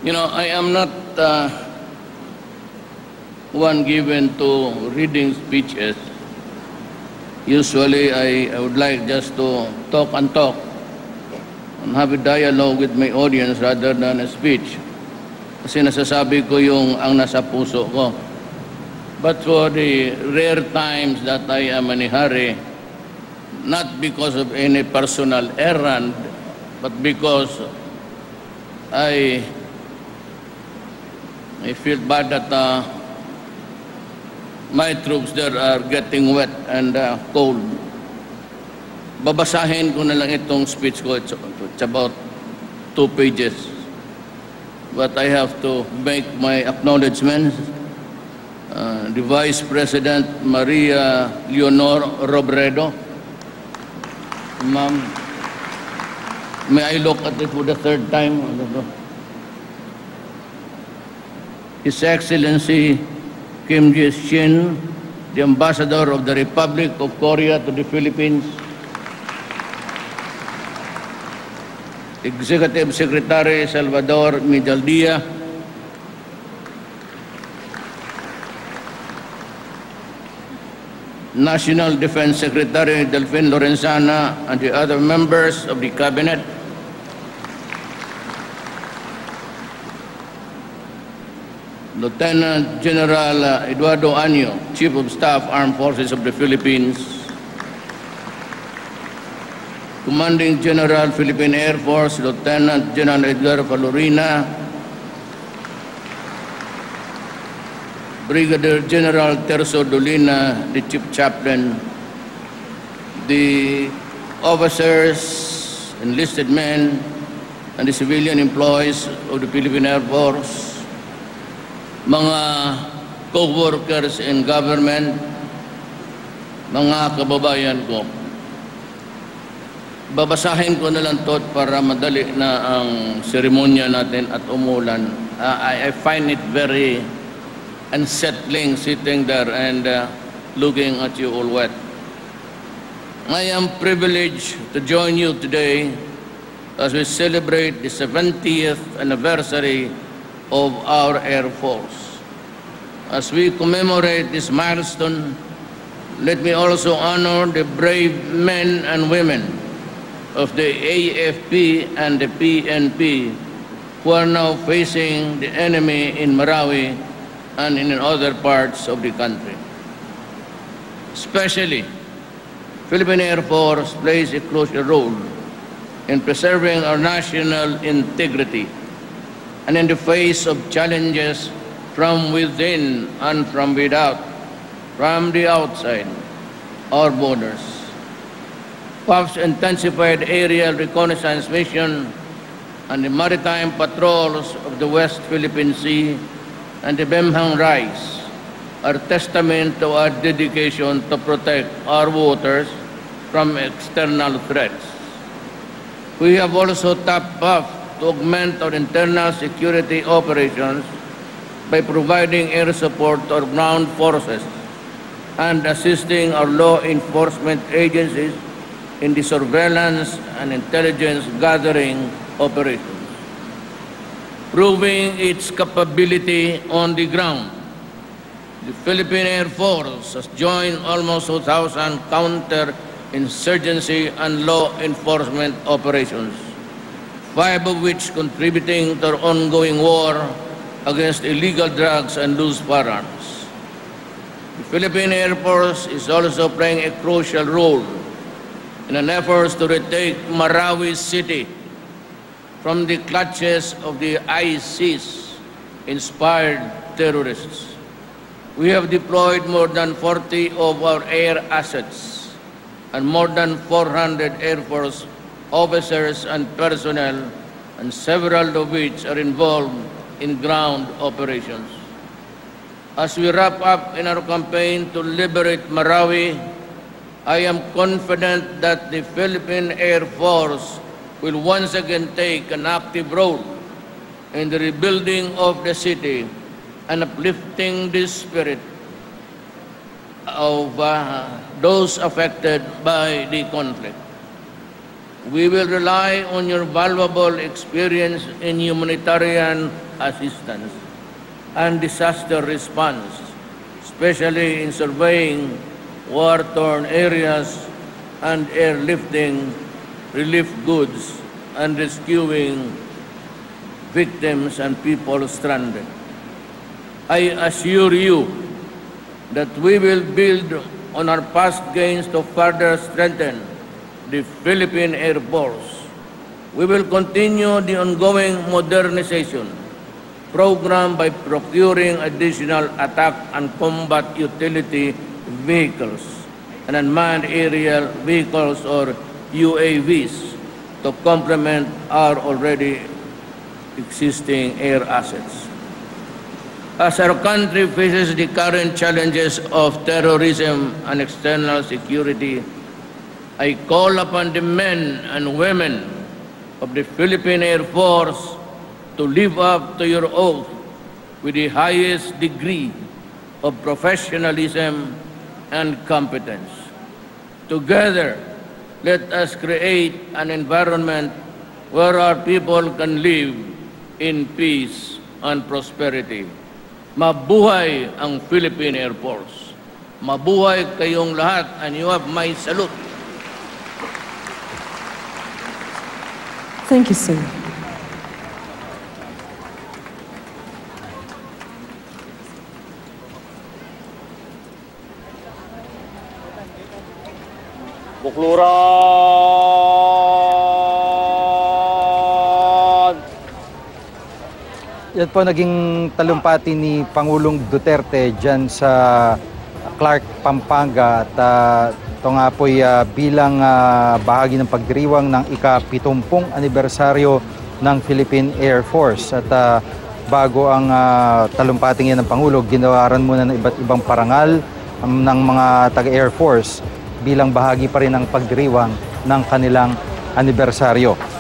You know, I am not one given to reading speeches. Usually, I would like just to talk and have a dialogue with my audience rather than a speech. Kasi nasasabi ko yung ang nasa puso ko. But for the rare times that I am in a hurry, not because of any personal errand, but because I feel bad that my troops there are getting wet and cold. Babasahin ko na lang itong speech ko. It's about 2 pages. But I have to make my acknowledgements. The Vice President, Maria Leonor Robredo. Ma'am, may I look at it for the 3rd time? His Excellency Kim Ji-shin, the Ambassador of the Republic of Korea to the Philippines, Executive Secretary Salvador Midaldia, National Defense Secretary Delfin Lorenzana, and the other members of the Cabinet, Lieutenant General Eduardo Año, Chief of Staff, Armed Forces of the Philippines, Commanding General, Philippine Air Force, Lieutenant General Edgar Falorina, Brigadier General Terso Dolina, the Chief Chaplain, the officers, enlisted men, and the civilian employees of the Philippine Air Force, mga co-workers in government, mga kababayan ko. Babasahin ko na lang to para madali na ang seremonya natin at umulan. I find it very unsettling sitting there and looking at you all wet. I am privileged to join you today as we celebrate the 70th anniversary of our Air Force. As we commemorate this milestone, let me also honor the brave men and women of the AFP and the PNP who are now facing the enemy in Marawi and in other parts of the country. Especially, Philippine Air Force plays a crucial role in preserving our national integrity and in the face of challenges from within and from without, from the outside, our borders. PAF's intensified aerial reconnaissance mission and the maritime patrols of the West Philippine Sea and the Bemhang Rise are testament to our dedication to protect our waters from external threats. We have also tapped PAF to augment our internal security operations by providing air support to our ground forces and assisting our law enforcement agencies in the surveillance and intelligence gathering operations. Proving its capability on the ground, the Philippine Air Force has joined almost 2,000 counter-insurgency and law enforcement operations, 5 of which contributing to our ongoing war against illegal drugs and loose firearms. The Philippine Air Force is also playing a crucial role in an effort to retake Marawi City from the clutches of the ISIS-inspired terrorists. We have deployed more than 40 of our air assets and more than 400 Air Force officers and personnel, and several of which are involved in ground operations. As we wrap up in our campaign to liberate Marawi, I am confident that the Philippine Air Force will once again take an active role in the rebuilding of the city and uplifting the spirit of those affected by the conflict. We will rely on your valuable experience in humanitarian assistance and disaster response, especially in surveying war-torn areas and airlifting relief goods and rescuing victims and people stranded. I assure you that we will build on our past gains to further strengthen the Philippine Air Force. We will continue the ongoing modernization program by procuring additional attack and combat utility vehicles and unmanned aerial vehicles or UAVs to complement our already existing air assets. As our country faces the current challenges of terrorism and external security, I call upon the men and women of the Philippine Air Force to live up to your oath with the highest degree of professionalism and competence. Together, let us create an environment where our people can live in peace and prosperity. Mabuhay ang Philippine Air Force. Mabuhay kayong lahat, and you have my salute. Thank you, sir. Bukluran! Yan po naging talumpati ni Pangulong Duterte dyan sa Clark, Pampanga. At ito nga po bilang bahagi ng pagdiriwang ng ika-70 anibersaryo ng Philippine Air Force. At bago ang talumpating yan ng Pangulo, ginawaran muna ng iba't ibang parangal ng mga taga-Air Force bilang bahagi pa rin ng pagdiriwang ng kanilang anibersaryo.